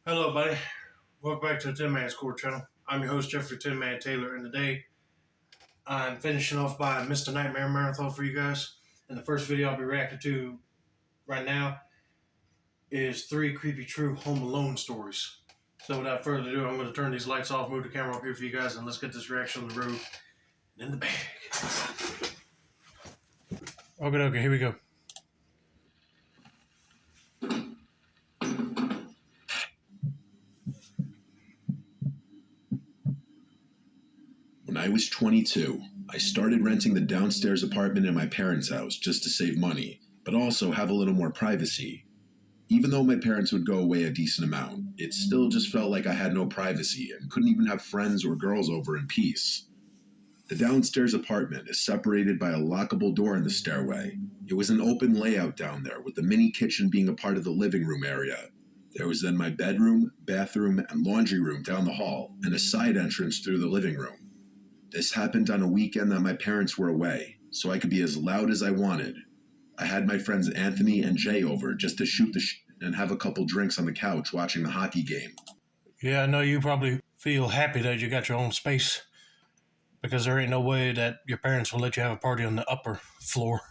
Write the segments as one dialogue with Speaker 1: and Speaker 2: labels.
Speaker 1: Hello, buddy. Welcome back to the Tin Man's Court channel. I'm your host, Jeffrey Tin Man Taylor, and today I'm finishing off by Mr. Nightmare Marathon for you guys. And the first video I'll be reacting to right now is 3 creepy true Home Alone stories. So without further ado, I'm going to turn these lights off, move the camera up here for you guys, and let's get this reaction on the road and in the bag. Okay, here we go.
Speaker 2: When I was 22, I started renting the downstairs apartment in my parents' house just to save money, but also have a little more privacy. Even though my parents would go away a decent amount, it still just felt like I had no privacy and couldn't even have friends or girls over in peace. The downstairs apartment is separated by a lockable door in the stairway. It was an open layout down there, with the mini kitchen being a part of the living room area. There was then my bedroom, bathroom, and laundry room down the hall, and a side entrance through the living room. This happened on a weekend that my parents were away, so I could be as loud as I wanted. I had my friends Anthony and Jay over just to shoot the and have a couple drinks on the couch watching the hockey game.
Speaker 1: Yeah, I know you probably feel happy that you got your own space, because there ain't no way that your parents will let you have a party on the upper floor.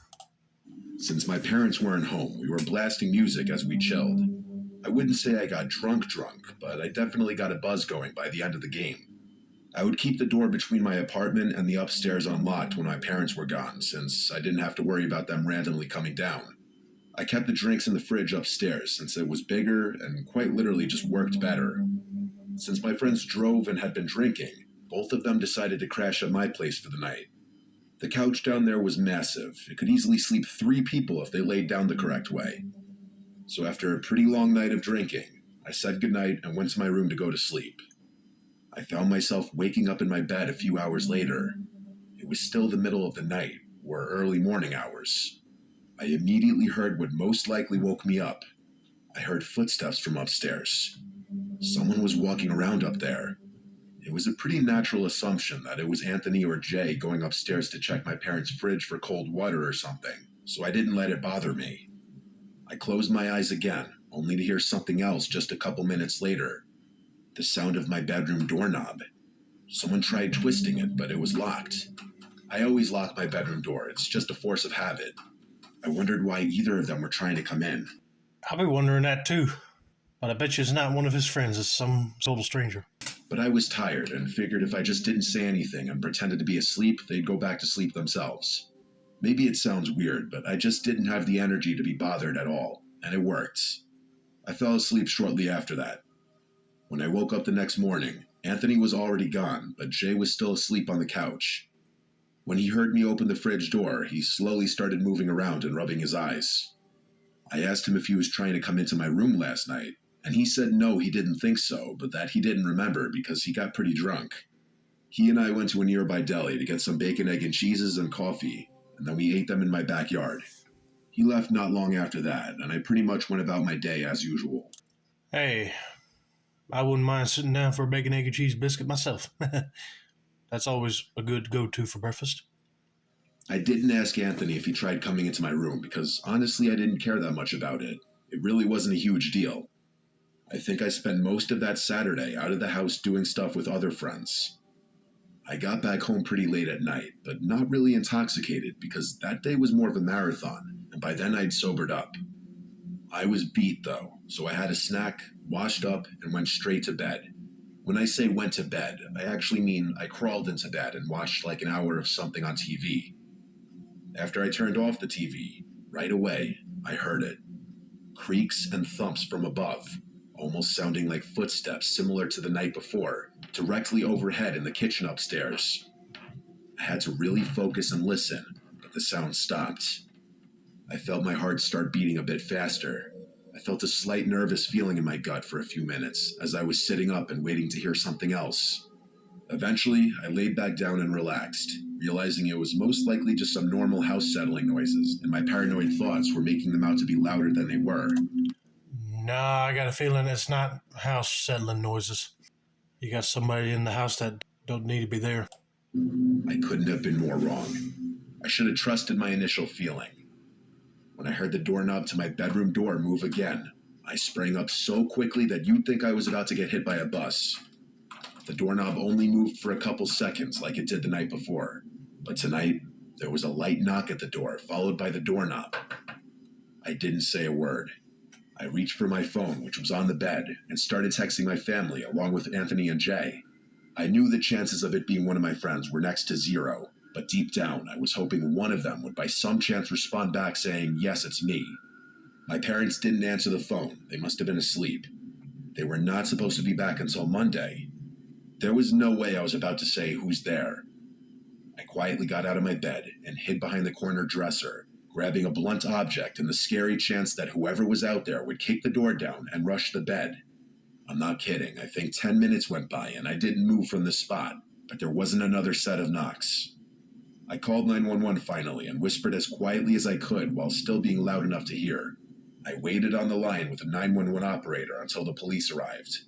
Speaker 2: Since my parents weren't home, we were blasting music as we chilled. I wouldn't say I got drunk, but I definitely got a buzz going by the end of the game. I would keep the door between my apartment and the upstairs unlocked when my parents were gone, since I didn't have to worry about them randomly coming down. I kept the drinks in the fridge upstairs since it was bigger and quite literally just worked better. Since my friends drove and had been drinking, both of them decided to crash at my place for the night. The couch down there was massive. It could easily sleep 3 people if they laid down the correct way. So after a pretty long night of drinking, I said goodnight and went to my room to go to sleep. I found myself waking up in my bed a few hours later. It was still the middle of the night, or early morning hours. I immediately heard what most likely woke me up. I heard footsteps from upstairs. Someone was walking around up there. It was a pretty natural assumption that it was Anthony or Jay going upstairs to check my parents' fridge for cold water or something, so I didn't let it bother me. I closed my eyes again, only to hear something else just a couple minutes later. The sound of my bedroom doorknob. Someone tried twisting it, but it was locked. I always lock my bedroom door, it's just a force of habit. I wondered why either of them were trying to come in.
Speaker 1: I'll be wondering that too. But I bet you it's not one of his friends, it's some total stranger.
Speaker 2: But I was tired and figured if I just didn't say anything and pretended to be asleep, they'd go back to sleep themselves. Maybe it sounds weird, but I just didn't have the energy to be bothered at all, and it worked. I fell asleep shortly after that. When I woke up the next morning, Anthony was already gone, but Jay was still asleep on the couch. When he heard me open the fridge door, he slowly started moving around and rubbing his eyes. I asked him if he was trying to come into my room last night, and he said no, he didn't think so, but that he didn't remember because he got pretty drunk. He and I went to a nearby deli to get some bacon, egg, and cheeses and coffee, and then we ate them in my backyard. He left not long after that, and I pretty much went about my day as usual.
Speaker 1: Hey, I wouldn't mind sitting down for a bacon, egg, and cheese biscuit myself. That's always a good go-to for breakfast.
Speaker 2: I didn't ask Anthony if he tried coming into my room because honestly I didn't care that much about it. It really wasn't a huge deal. I think I spent most of that Saturday out of the house doing stuff with other friends. I got back home pretty late at night, but not really intoxicated because that day was more of a marathon, and by then I'd sobered up. I was beat though, so I had a snack, washed up, and went straight to bed. When I say went to bed, I actually mean I crawled into bed and watched like an hour of something on TV. After I turned off the TV, right away, I heard it. Creaks and thumps from above, almost sounding like footsteps similar to the night before, directly overhead in the kitchen upstairs. I had to really focus and listen, but the sound stopped. I felt my heart start beating a bit faster. I felt a slight nervous feeling in my gut for a few minutes as I was sitting up and waiting to hear something else. Eventually, I laid back down and relaxed, realizing it was most likely just some normal house settling noises, and my paranoid thoughts were making them out to be louder than they were.
Speaker 1: Nah, I got a feeling it's not house settling noises. You got somebody in the house that don't need to be there.
Speaker 2: I couldn't have been more wrong. I should have trusted my initial feeling. When I heard the doorknob to my bedroom door move again, I sprang up so quickly that you'd think I was about to get hit by a bus. The doorknob only moved for a couple seconds like it did the night before, but tonight there was a light knock at the door, followed by the doorknob. I didn't say a word. I reached for my phone, which was on the bed, and started texting my family along with Anthony and Jay. I knew the chances of it being one of my friends were next to zero, but deep down I was hoping one of them would by some chance respond back saying, "Yes, it's me." My parents didn't answer the phone. They must have been asleep. They were not supposed to be back until Monday. There was no way I was about to say, "Who's there?" I quietly got out of my bed and hid behind the corner dresser, grabbing a blunt object in the scary chance that whoever was out there would kick the door down and rush the bed. I'm not kidding. I think 10 minutes went by and I didn't move from the spot, but there wasn't another set of knocks. I called 911 finally and whispered as quietly as I could while still being loud enough to hear. I waited on the line with the 911 operator until the police arrived.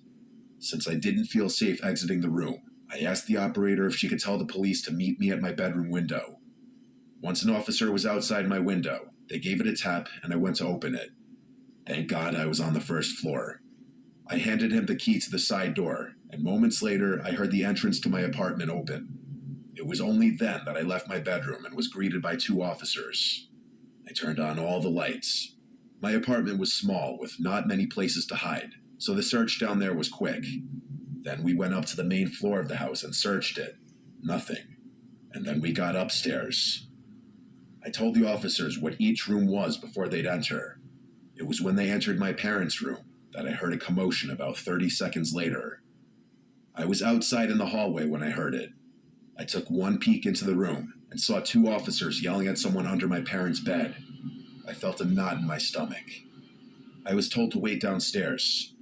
Speaker 2: Since I didn't feel safe exiting the room, I asked the operator if she could tell the police to meet me at my bedroom window. Once an officer was outside my window, they gave it a tap and I went to open it. Thank God I was on the first floor. I handed him the key to the side door, and moments later I heard the entrance to my apartment open. It was only then that I left my bedroom and was greeted by 2 officers. I turned on all the lights. My apartment was small with not many places to hide, so the search down there was quick. Then we went up to the main floor of the house and searched it. Nothing. And then we got upstairs. I told the officers what each room was before they'd enter. It was when they entered my parents' room that I heard a commotion about 30 seconds later. I was outside in the hallway when I heard it. I took one peek into the room and saw 2 officers yelling at someone under my parents' bed. I felt a knot in my stomach. I was told to wait downstairs.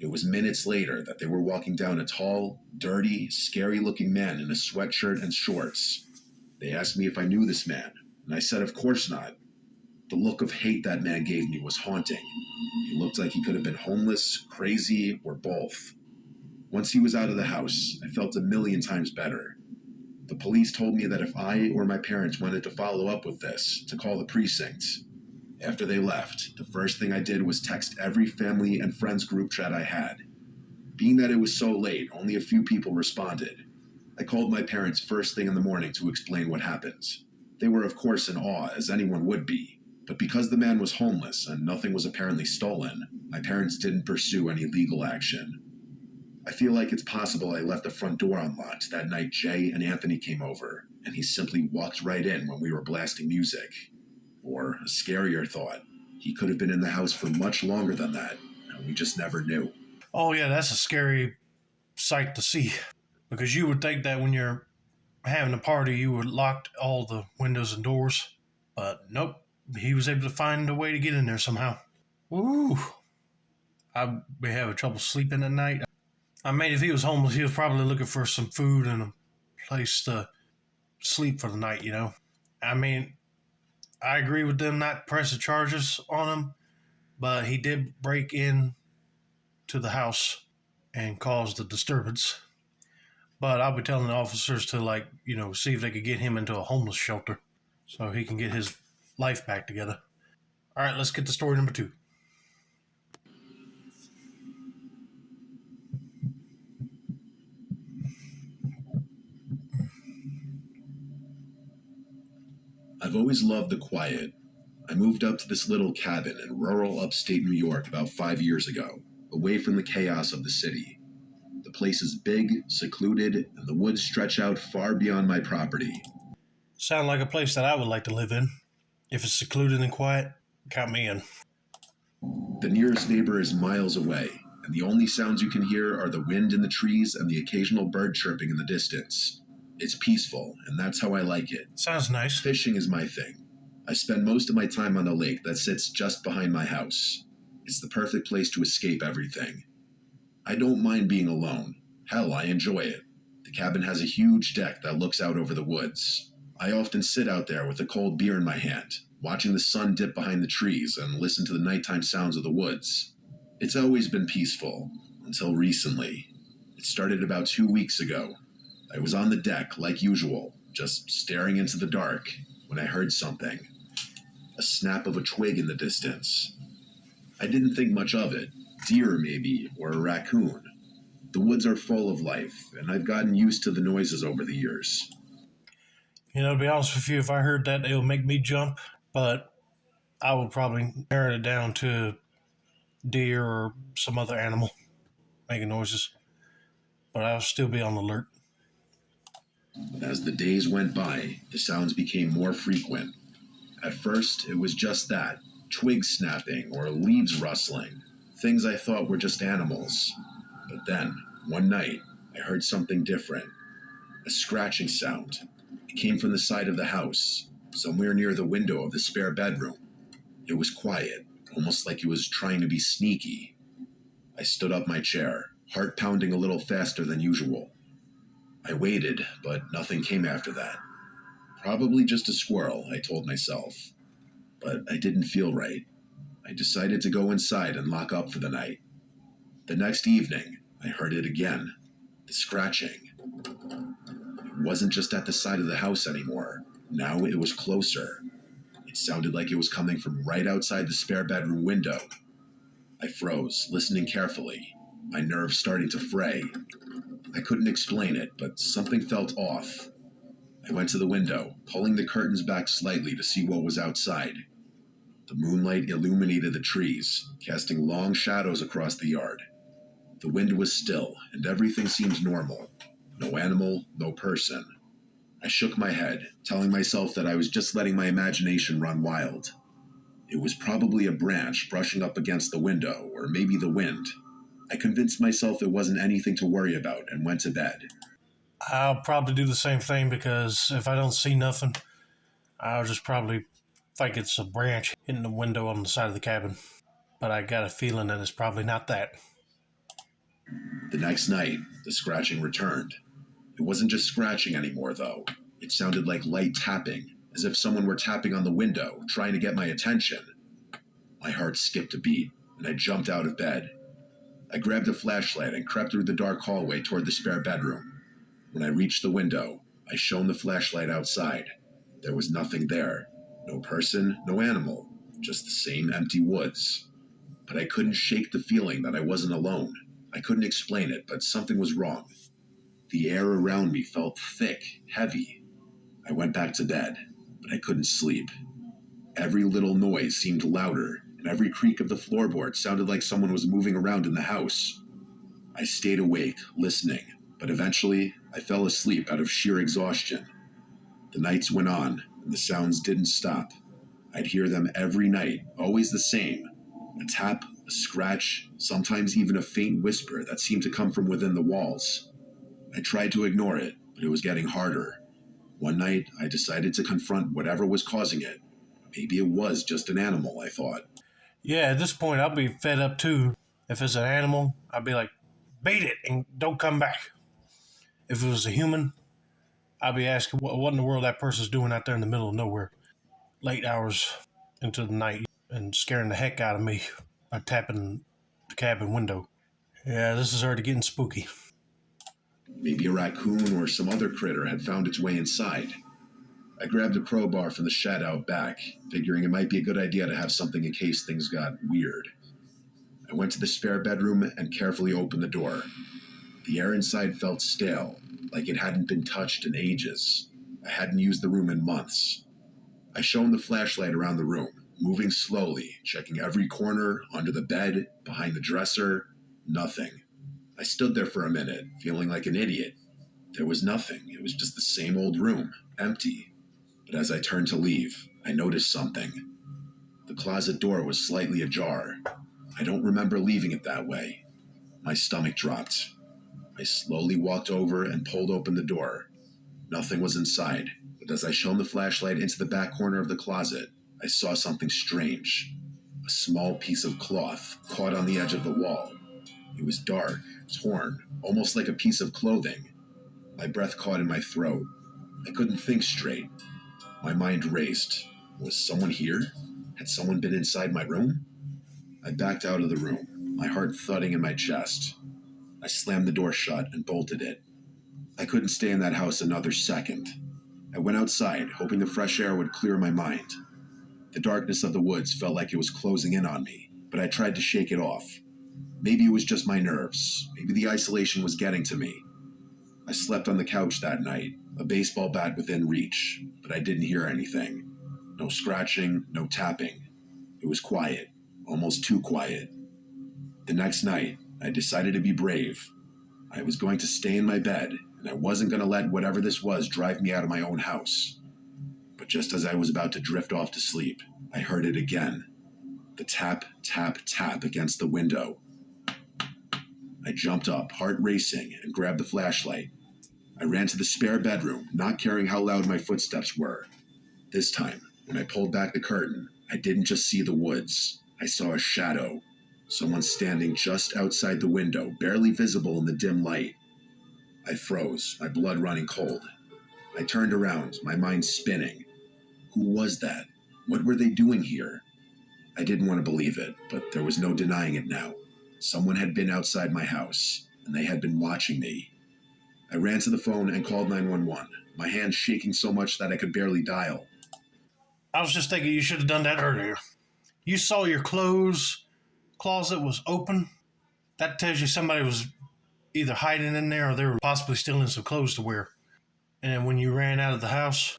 Speaker 2: It was minutes later that they were walking down a tall, dirty, scary-looking man in a sweatshirt and shorts. They asked me if I knew this man, and I said of course not. The look of hate that man gave me was haunting. He looked like he could have been homeless, crazy, or both. Once he was out of the house, I felt a million times better. The police told me that if I or my parents wanted to follow up with this, to call the precinct. After they left, the first thing I did was text every family and friends group chat I had. Being that it was so late, only a few people responded. I called my parents first thing in the morning to explain what happened. They were of course in awe, as anyone would be. But because the man was homeless and nothing was apparently stolen, my parents didn't pursue any legal action. I feel like it's possible I left the front door unlocked that night Jay and Anthony came over, and he simply walked right in when we were blasting music. Or, a scarier thought, he could have been in the house for much longer than that, and we just never knew.
Speaker 1: Oh, yeah, that's a scary sight to see. Because you would think that when you're having a party, you would lock all the windows and doors. But nope, he was able to find a way to get in there somehow. Ooh, I'd be having trouble sleeping at night. I mean, if he was homeless, he was probably looking for some food and a place to sleep for the night, you know. I mean, I agree with them not pressing charges on him, but he did break in to the house and cause the disturbance. But I'll be telling the officers to, see if they could get him into a homeless shelter so he can get his life back together. All right, let's get to story number 2.
Speaker 2: I've always loved the quiet. I moved up to this little cabin in rural upstate New York about 5 years ago, away from the chaos of the city. The place is big, secluded, and the woods stretch out far beyond my property.
Speaker 1: Sound like a place that I would like to live in. If it's secluded and quiet, count me in.
Speaker 2: The nearest neighbor is miles away, and the only sounds you can hear are the wind in the trees and the occasional bird chirping in the distance. It's peaceful, and that's how I like it.
Speaker 1: Sounds nice.
Speaker 2: Fishing is my thing. I spend most of my time on a lake that sits just behind my house. It's the perfect place to escape everything. I don't mind being alone. Hell, I enjoy it. The cabin has a huge deck that looks out over the woods. I often sit out there with a cold beer in my hand, watching the sun dip behind the trees and listen to the nighttime sounds of the woods. It's always been peaceful, until recently. It started about 2 weeks ago. I was on the deck, like usual, just staring into the dark, when I heard something. A snap of a twig in the distance. I didn't think much of it. Deer, maybe, or a raccoon. The woods are full of life, and I've gotten used to the noises over the years.
Speaker 1: You know, to be honest with you, if I heard that, it'll make me jump, but I would probably narrow it down to deer or some other animal making noises, but I'll still be on alert.
Speaker 2: As the days went by, the sounds became more frequent. At first, it was just that twigs snapping or leaves rustling, things I thought were just animals. But then, one night, I heard something different, a scratching sound. It came from the side of the house, somewhere near the window of the spare bedroom. It was quiet, almost like it was trying to be sneaky. I stood up my chair, heart pounding a little faster than usual. I waited, but nothing came after that. Probably just a squirrel, I told myself. But I didn't feel right. I decided to go inside and lock up for the night. The next evening, I heard it again. The scratching. It wasn't just at the side of the house anymore. Now it was closer. It sounded like it was coming from right outside the spare bedroom window. I froze, listening carefully, my nerves starting to fray. I couldn't explain it, but something felt off. I went to the window, pulling the curtains back slightly to see what was outside. The moonlight illuminated the trees, casting long shadows across the yard. The wind was still, and everything seemed normal. No animal, no person. I shook my head, telling myself that I was just letting my imagination run wild. It was probably a branch brushing up against the window, or maybe the wind. I convinced myself it wasn't anything to worry about and went to bed.
Speaker 1: I'll probably do the same thing because if I don't see nothing, I'll just probably think it's a branch hitting the window on the side of the cabin. But I got a feeling that it's probably not that.
Speaker 2: The next night, the scratching returned. It wasn't just scratching anymore, though. It sounded like light tapping, as if someone were tapping on the window, trying to get my attention. My heart skipped a beat, and I jumped out of bed. I grabbed a flashlight and crept through the dark hallway toward the spare bedroom. When I reached the window, I shone the flashlight outside. There was nothing there. No person, no animal, just the same empty woods. But I couldn't shake the feeling that I wasn't alone. I couldn't explain it, but something was wrong. The air around me felt thick, heavy. I went back to bed, but I couldn't sleep. Every little noise seemed louder, and every creak of the floorboard sounded like someone was moving around in the house. I stayed awake, listening, but eventually I fell asleep out of sheer exhaustion. The nights went on, and the sounds didn't stop. I'd hear them every night, always the same. A tap, a scratch, sometimes even a faint whisper that seemed to come from within the walls. I tried to ignore it, but it was getting harder. One night, I decided to confront whatever was causing it. Maybe it was just an animal, I thought.
Speaker 1: Yeah, at this point, I'll be fed up too. If it's an animal, I'll be like, beat it and don't come back. If it was a human, I'll be asking what in the world that person's doing out there in the middle of nowhere, late hours into the night, and scaring the heck out of me by tapping the cabin window. Yeah, this is already getting spooky.
Speaker 2: Maybe a raccoon or some other critter had found its way inside. I grabbed a crowbar from the shed out back, figuring it might be a good idea to have something in case things got weird. I went to the spare bedroom and carefully opened the door. The air inside felt stale, like it hadn't been touched in ages. I hadn't used the room in months. I shone the flashlight around the room, moving slowly, checking every corner, under the bed, behind the dresser. Nothing. I stood there for a minute, feeling like an idiot. There was nothing. It was just the same old room, empty. But as I turned to leave, I noticed something. The closet door was slightly ajar. I don't remember leaving it that way. My stomach dropped. I slowly walked over and pulled open the door. Nothing was inside, but as I shone the flashlight into the back corner of the closet, I saw something strange. A small piece of cloth caught on the edge of the wall. It was dark, torn, almost like a piece of clothing. My breath caught in my throat. I couldn't think straight. My mind raced. Was someone here? Had someone been inside my room? I backed out of the room, my heart thudding in my chest. I slammed the door shut and bolted it. I couldn't stay in that house another second. I went outside, hoping the fresh air would clear my mind. The darkness of the woods felt like it was closing in on me. but I tried to shake it off. Maybe it was just my nerves. Maybe the isolation was getting to me. I slept on the couch that night, a baseball bat within reach, but I didn't hear anything. No scratching, no tapping. It was quiet, almost too quiet. The next night, I decided to be brave. I was going to stay in my bed, and I wasn't going to let whatever this was drive me out of my own house. But just as I was about to drift off to sleep, I heard it again. The tap, tap, tap against the window. I jumped up, heart racing, and grabbed the flashlight. I ran to the spare bedroom, not caring how loud my footsteps were. This time, when I pulled back the curtain, I didn't just see the woods. I saw a shadow. Someone standing just outside the window, barely visible in the dim light. I froze, my blood running cold. I turned around, my mind spinning. Who was that? What were they doing here? I didn't want to believe it, but there was no denying it now. Someone had been outside my house, and they had been watching me. I ran to the phone and called 911, my hands shaking so much that I could barely dial.
Speaker 1: I was just thinking you should have done that earlier. You saw your clothes closet was open. That tells you somebody was either hiding in there or they were possibly stealing some clothes to wear. And then when you ran out of the house,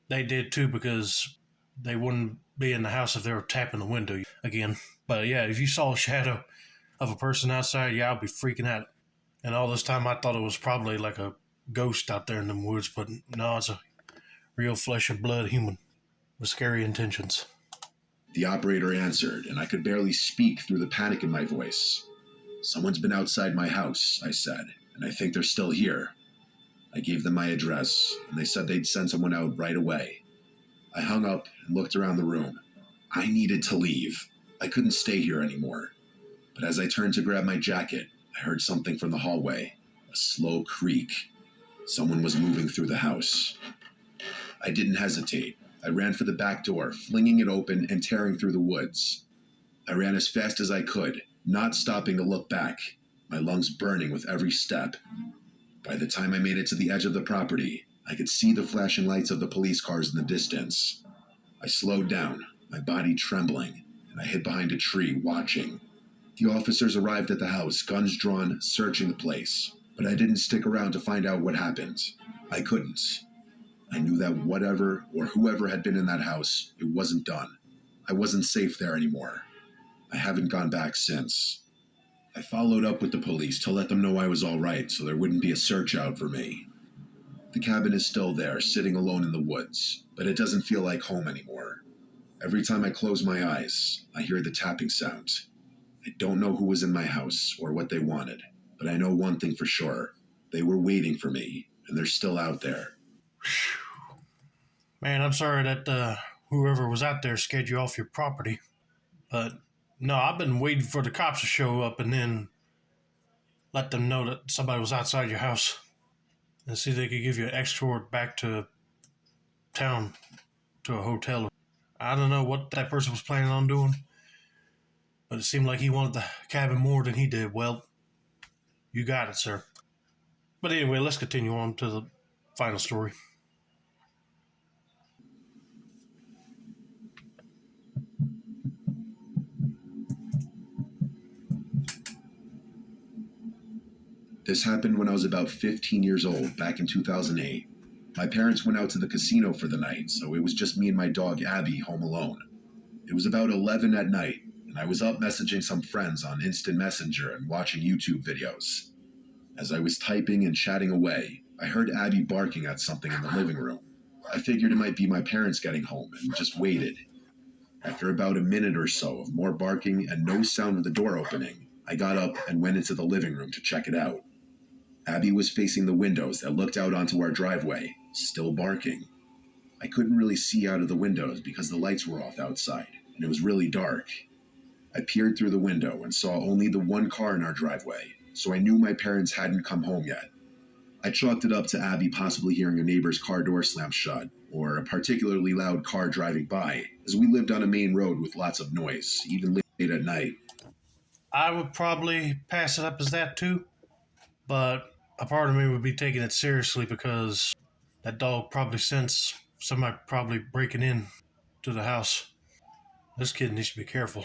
Speaker 1: they did too, because they wouldn't be in the house if they were tapping the window again. But yeah, if you saw a shadow of a person outside, yeah, I'd be freaking out. And all this time I thought it was probably like a ghost out there in them woods, but no, it's a real flesh and blood human with scary intentions.
Speaker 2: The operator answered, and I could barely speak through the panic in my voice. Someone's been outside my house, I said, and I think they're still here. I gave them my address, and they said they'd send someone out right away. I hung up and looked around the room. I needed to leave. I couldn't stay here anymore. But as I turned to grab my jacket, I heard something from the hallway, a slow creak. Someone was moving through the house. I didn't hesitate. I ran for the back door, flinging it open and tearing through the woods. I ran as fast as I could, not stopping to look back, my lungs burning with every step. By the time I made it to the edge of the property, I could see the flashing lights of the police cars in the distance. I slowed down, my body trembling, and I hid behind a tree, watching. The officers arrived at the house, guns drawn, searching the place, but I didn't stick around to find out what happened. I couldn't. I knew that whatever or whoever had been in that house, it wasn't done. I wasn't safe there anymore. I haven't gone back since. I followed up with the police to let them know I was all right, so there wouldn't be a search out for me. The cabin is still there, sitting alone in the woods, but it doesn't feel like home anymore. Every time I close my eyes, I hear the tapping sound. I don't know who was in my house or what they wanted, but I know one thing for sure. They were waiting for me, and they're still out there.
Speaker 1: Man, I'm sorry that whoever was out there scared you off your property. But no, I've been waiting for the cops to show up and then let them know that somebody was outside your house and see if they could give you an escort back to town to a hotel. I don't know what that person was planning on doing, but it seemed like he wanted the cabin more than he did. Well, you got it, sir. But anyway, let's continue on to the final story.
Speaker 2: This happened when I was about 15 years old, back in 2008. My parents went out to the casino for the night, so it was just me and my dog Abby home alone. It was about 11 at night, and I was up messaging some friends on Instant Messenger and watching YouTube videos. As I was typing and chatting away, I heard Abby barking at something in the living room. I figured it might be my parents getting home and just waited. After about a minute or so of more barking and no sound of the door opening, I got up and went into the living room to check it out. Abby was facing the windows that looked out onto our driveway, still barking. I couldn't really see out of the windows because the lights were off outside, and it was really dark. I peered through the window and saw only the one car in our driveway, so I knew my parents hadn't come home yet. I chalked it up to Abby possibly hearing a neighbor's car door slam shut, or a particularly loud car driving by, as we lived on a main road with lots of noise, even late at night.
Speaker 1: I would probably pass it up as that too, but a part of me would be taking it seriously because that dog probably sensed somebody probably breaking in to the house. This kid needs to be careful.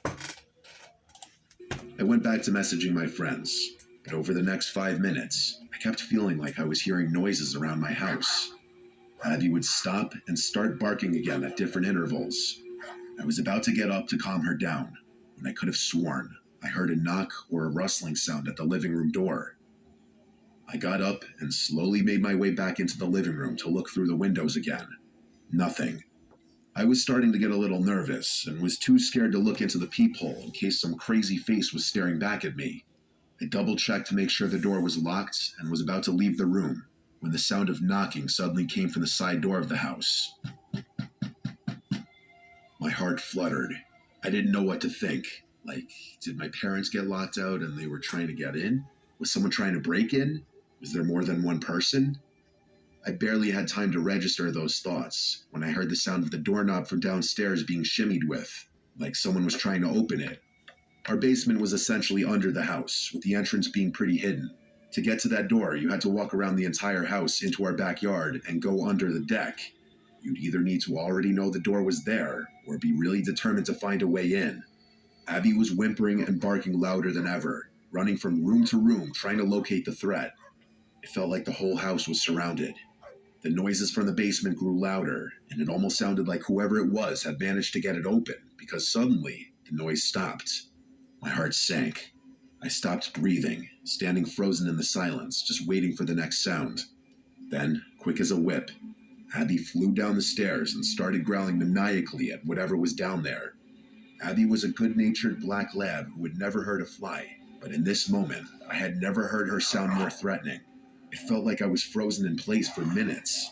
Speaker 2: I went back to messaging my friends, but over the next 5 minutes, I kept feeling like I was hearing noises around my house. Abby would stop and start barking again at different intervals. I was about to get up to calm her down when I could have sworn I heard a knock or a rustling sound at the living room door. I got up and slowly made my way back into the living room to look through the windows again. Nothing. I was starting to get a little nervous and was too scared to look into the peephole in case some crazy face was staring back at me. I double-checked to make sure the door was locked and was about to leave the room when the sound of knocking suddenly came from the side door of the house. My heart fluttered. I didn't know what to think. Like, did my parents get locked out and they were trying to get in? Was someone trying to break in? Was there more than one person? I barely had time to register those thoughts when I heard the sound of the doorknob from downstairs being shimmied with, like someone was trying to open it. Our basement was essentially under the house, with the entrance being pretty hidden. To get to that door, you had to walk around the entire house into our backyard and go under the deck. You'd either need to already know the door was there, or be really determined to find a way in. Abby was whimpering and barking louder than ever, running from room to room trying to locate the threat. It felt like the whole house was surrounded. The noises from the basement grew louder, and it almost sounded like whoever it was had managed to get it open, because suddenly, the noise stopped. My heart sank. I stopped breathing, standing frozen in the silence, just waiting for the next sound. Then, quick as a whip, Abby flew down the stairs and started growling maniacally at whatever was down there. Abby was a good-natured black lab who had never hurt a fly, but in this moment, I had never heard her sound more threatening. It felt like I was frozen in place for minutes.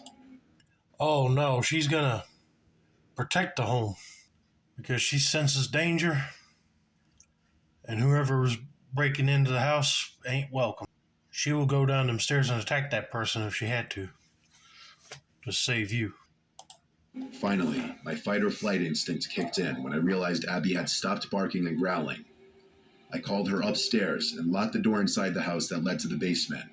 Speaker 1: Oh no, she's gonna protect the home because she senses danger, and whoever was breaking into the house ain't welcome. She will go down them stairs and attack that person if she had to save you.
Speaker 2: Finally, my fight or flight instinct kicked in when I realized Abby had stopped barking and growling. I called her upstairs and locked the door inside the house that led to the basement.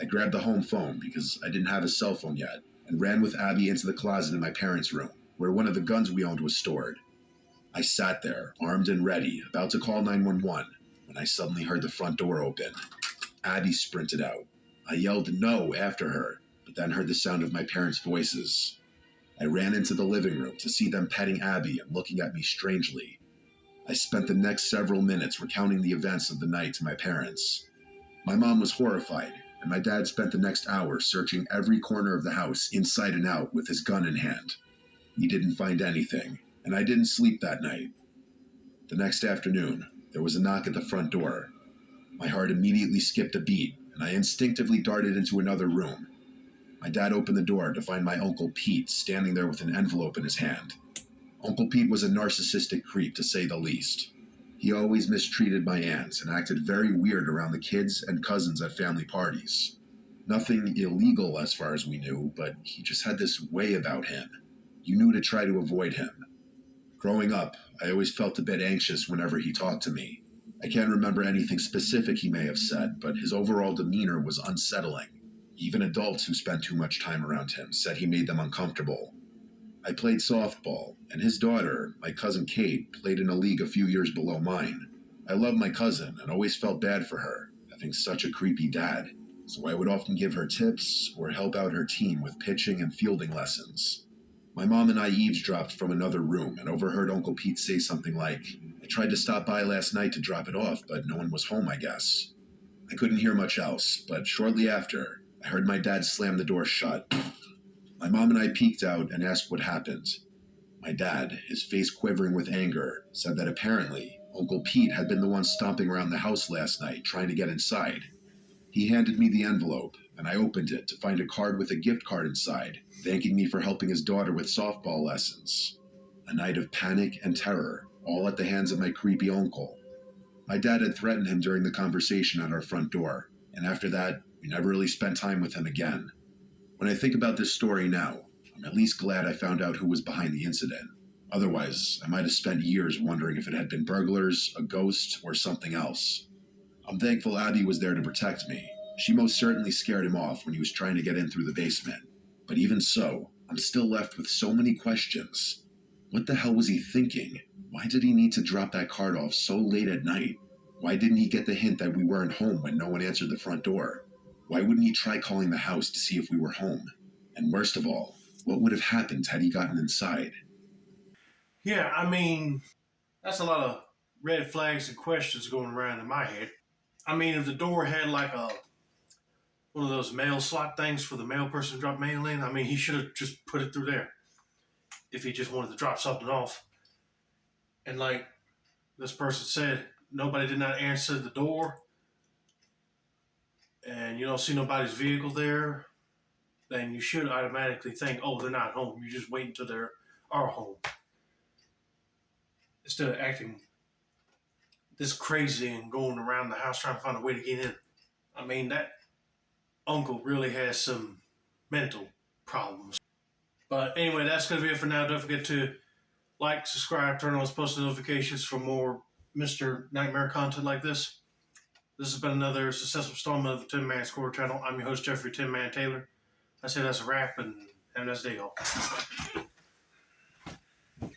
Speaker 2: I grabbed the home phone because I didn't have a cell phone yet and ran with Abby into the closet in my parents' room, where one of the guns we owned was stored. I sat there, armed and ready, about to call 911, when I suddenly heard the front door open. Abby sprinted out. I yelled no after her, but then heard the sound of my parents' voices. I ran into the living room to see them petting Abby and looking at me strangely. I spent the next several minutes recounting the events of the night to my parents. My mom was horrified, and my dad spent the next hour searching every corner of the house inside and out with his gun in hand. He didn't find anything, and I didn't sleep that night. The next afternoon, there was a knock at the front door. My heart immediately skipped a beat, and I instinctively darted into another room. My dad opened the door to find my Uncle Pete standing there with an envelope in his hand. Uncle Pete was a narcissistic creep, to say the least. He always mistreated my aunts and acted very weird around the kids and cousins at family parties. Nothing illegal as far as we knew, but he just had this way about him. You knew to try to avoid him. Growing up, I always felt a bit anxious whenever he talked to me. I can't remember anything specific he may have said, but his overall demeanor was unsettling. Even adults who spent too much time around him said he made them uncomfortable. I played softball, and his daughter, my cousin Kate, played in a league a few years below mine. I loved my cousin and always felt bad for her, having such a creepy dad, so I would often give her tips or help out her team with pitching and fielding lessons. My mom and I eavesdropped from another room and overheard Uncle Pete say something like, "I tried to stop by last night to drop it off, but no one was home, I guess." I couldn't hear much else, but shortly after, I heard my dad slam the door shut. My mom and I peeked out and asked what happened. My dad, his face quivering with anger, said that apparently Uncle Pete had been the one stomping around the house last night trying to get inside. He handed me the envelope, and I opened it to find a card with a gift card inside, thanking me for helping his daughter with softball lessons. A night of panic and terror, all at the hands of my creepy uncle. My dad had threatened him during the conversation at our front door, and after that, we never really spent time with him again. When I think about this story now, I'm at least glad I found out who was behind the incident. Otherwise, I might have spent years wondering if it had been burglars, a ghost, or something else. I'm thankful Abby was there to protect me. She most certainly scared him off when he was trying to get in through the basement. But even so, I'm still left with so many questions. What the hell was he thinking? Why did he need to drop that card off so late at night? Why didn't he get the hint that we weren't home when no one answered the front door? Why wouldn't he try calling the house to see if we were home? And worst of all, what would have happened had he gotten inside?
Speaker 1: Yeah, I mean, that's a lot of red flags and questions going around in my head. I mean, if the door had like a one of those mail slot things for the mail person to drop mail in, I mean, he should have just put it through there if he just wanted to drop something off. And like this person said, nobody did not answer the door, and you don't see nobody's vehicle there, then you should automatically think, oh, they're not home. You just wait until they are home instead of acting this crazy and going around the house trying to find a way to get in. I mean, that uncle really has some mental problems. But anyway, that's going to be it for now. Don't forget to like, subscribe, turn on post notifications for more Mr. Nightmare content like this. This has been another successful installment of the Tin Man Score channel. I'm your host, Jeffrey Tin Man Taylor. I say that's a wrap, and have a nice day, y'all.